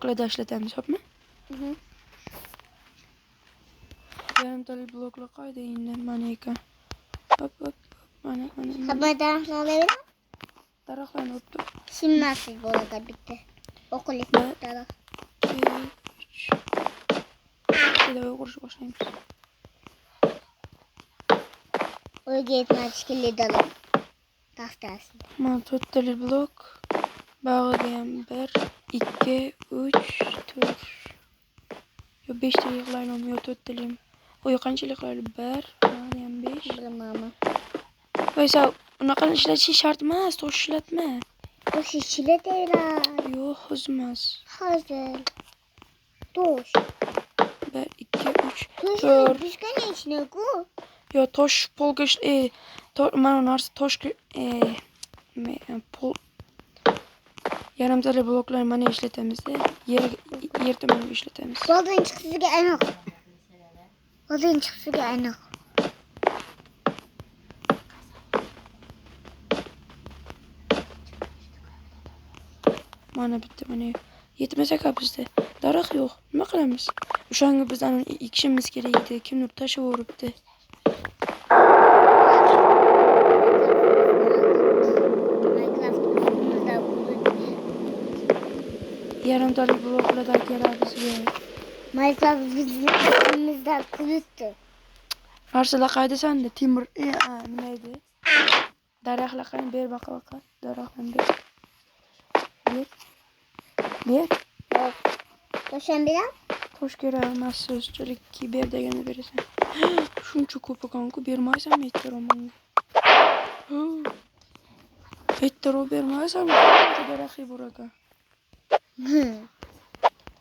blokla işletemiz, hop mu? Hı. Yarım tali blokla kaydı yine maneka. Hop hop. Mana. Haberden alabilir. Taraklan hop. Şimdi nasıl burada bitti? Okul Ben- bitti. 2, 3. Bir de kuruşu başlayayım. O gitme çıkılı dalı. Taftası. Mana 4 tali blok. Bağlayan 1, 2, 3, 4. Yo 5 tali yıklayalım, yo 4 tali. O yukarı yıklayalım 1, bağlayan 5. Bilmem. Oysa unaqa ishlatish shart emas, tosh ishlatma. O şişile değil ha. Yo'q, o'zmas. Hazır. Toş. 1, 2, 3, Toş 4. düşkene içine koy. Yo tosh polga mana narsa tosh pol yarim tali bloklar mana ishlatamiz. Yer tomoniga ishlatamiz. Baldan çıksızı aniq. Baldan çıksızı aniq. Mana bitti, mana yetmasa bizda daraxt yo'q. Nima qilamiz? O'shanga bizdan ekishimiz kerak edi. Kimdir tashib o'ribdi. Yarim tali bloklardan kerak bizga. Minecraft bizimizde kulüttü. Narsalar qayda sanda? Temir, nima edi? Daraxtlar qayda? Ber baqa. Daraxtlarni ber. Ber. Yok. Toşan biraz. Tosh kerak emas, so'zchilikki ber deganda berasan. Shuncha ko'p ekan-ku, bermaysanmi ehtiromingga? Ehtirom bermaysanmi? Shuncha daraxtli bor ekan.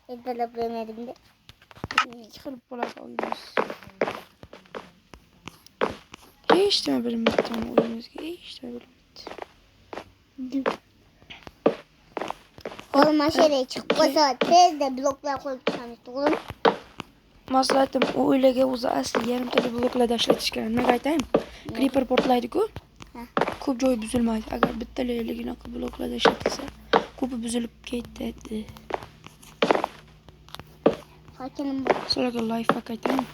Edalab vermedim de. Ikki qilib bo'ladi o'yinimiz. Hech nima bilmaydi o'yinimizga, hech nima bilmaydi. Olma şere çıkmasa tez de bloklar koyup çıkamıştı oğlum. Maslahatim o'ylaga o'zi asli yarim tali bloklarda ishlatish kerak. Nima aytaymi? Creeper portlaydi-ku. Ko'p joy buzilmaydi. Agar bittaligina bloklarda ishlatilsa, ko'pi buzilib ketadi. Fakirim bak. Sizlarga life hack aytaymi?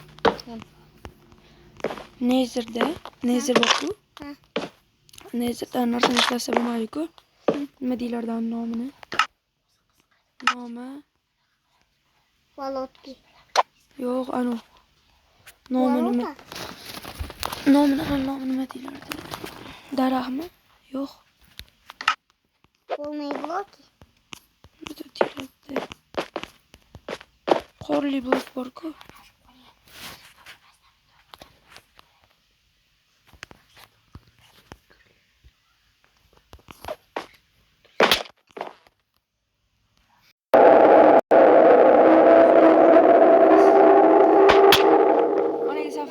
Nether bor-ku. Netherdan narsani ishlasa bo'lmaydi-ku. Nima deyiladi nomini? Nomi Valotki. yo'q, anu. Nomi nima? Nomi nima deyiladi? Daraxtmi? Yo'q. Полные блоки. Nima deyiladi? Qorli blok bor-ku.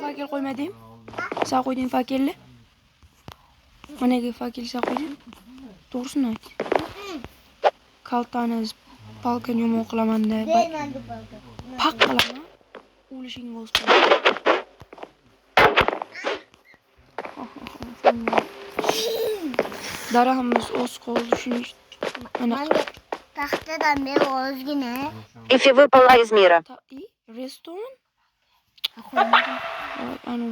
Fakir qo'ymadim. Sen qo'yding fakirni. Managa fakir sen qo'yding. To'g'risini ayt. Kaltani palkani yomon qilaman deb. Vermendi balda. Pak qilaman. O'lishingga o'z Daraxtimiz o'z qoldi shuning Ben de tahtadan beri özgüne. Ифи выпала из мира. Restoran? Anu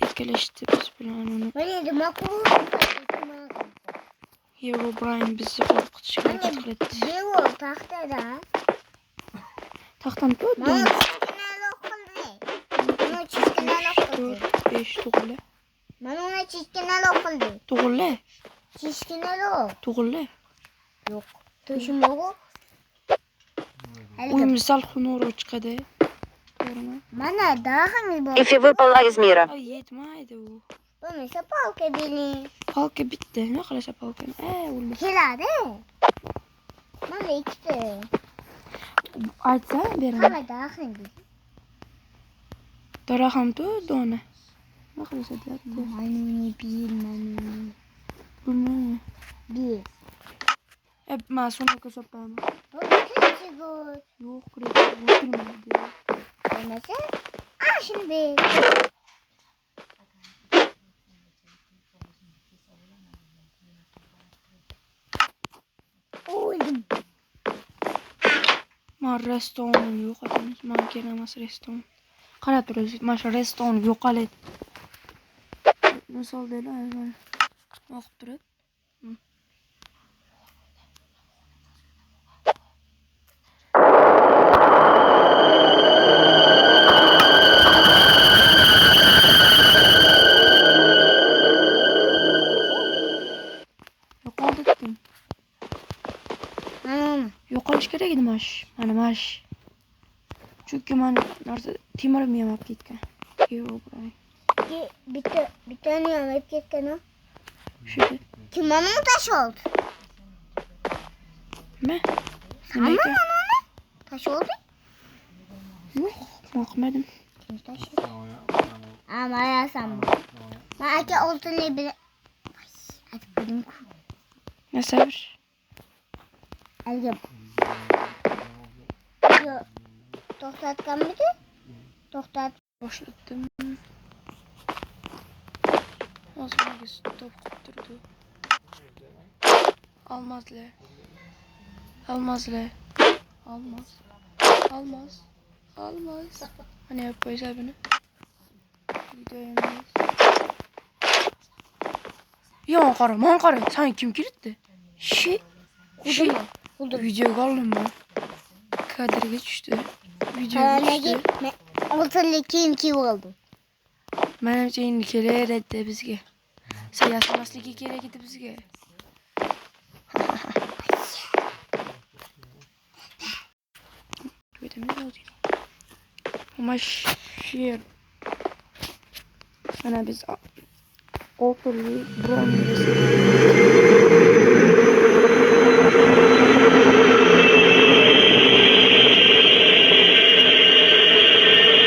ikkalashdi biz bilan uni. Böyle de makul. Herobrine bizni qo'rqitishga harakat qiladi. Devo tahtadan. Taxtdan to'rt Mana çizgiler okuldu. Mana çizgiler okuldu. 5 to'g'ri. Mana ona çizgiler okuldu. To'g'ri. Çizgiler o. To'g'ri. Yok. Toşum yok. Uyimiz sal xunoroq chiqadi. To'g'rimi? Mana daha mı bu? Ифи выпала из мира. Ay, yetmaydi u. Bu mesela palka bilin. Palka bitti. Nima qilasa palkani? O'ldi. Kirade. Mana ikisi. Aytsa beraman. Ama daha mı? Daraxtni dona. Nima qilasa deyapti? Mani bilmem. Bilmayman. Bir. Men so'nga ko'rsatmayman. Bu ikinci gol. Yo'q, bilmaydi. Olmasa. Aa şimdi. Oldum. Ma restoran yo'q ekan. Men kerak emas restoran. Qarab turasiz. Mana shu restoran yo'qoladi. Misol deylar, mana o'qib turadi. Yo'qoldi dedim. Yo'qolish kerak edi mash. Mana mash. Chunki men narsa temirim yamab ketgan. Yo'q, buray. Bir tane yemek ketken o. Şurada. Kim onu mu taş oldu? Ne? Sen mi onu? Taş oldu? Yok, bakmadım. Kim taşı? Ama ya sen mi? Belki oldu ne bile. Hadi benim kur. Ne sabır? Hadi yap. Yok. Toktatkan mıydı? Toktat. Başladım. O zaman bir stop durdu. Almazlar. Almazlar. Almaz. Almaz. Almaz. Hani yapıyoruz bunu? Videoyu ya karım sen kim kilitti? Video kaldım mı? Kadir'e düştü. Video düştü. Olsun kim oldu? Menimce indikeler etti bizge. Sayasmaslık kerak edi bizge. Gördünüz mü? Ama şiir. Ana biz oturlu brown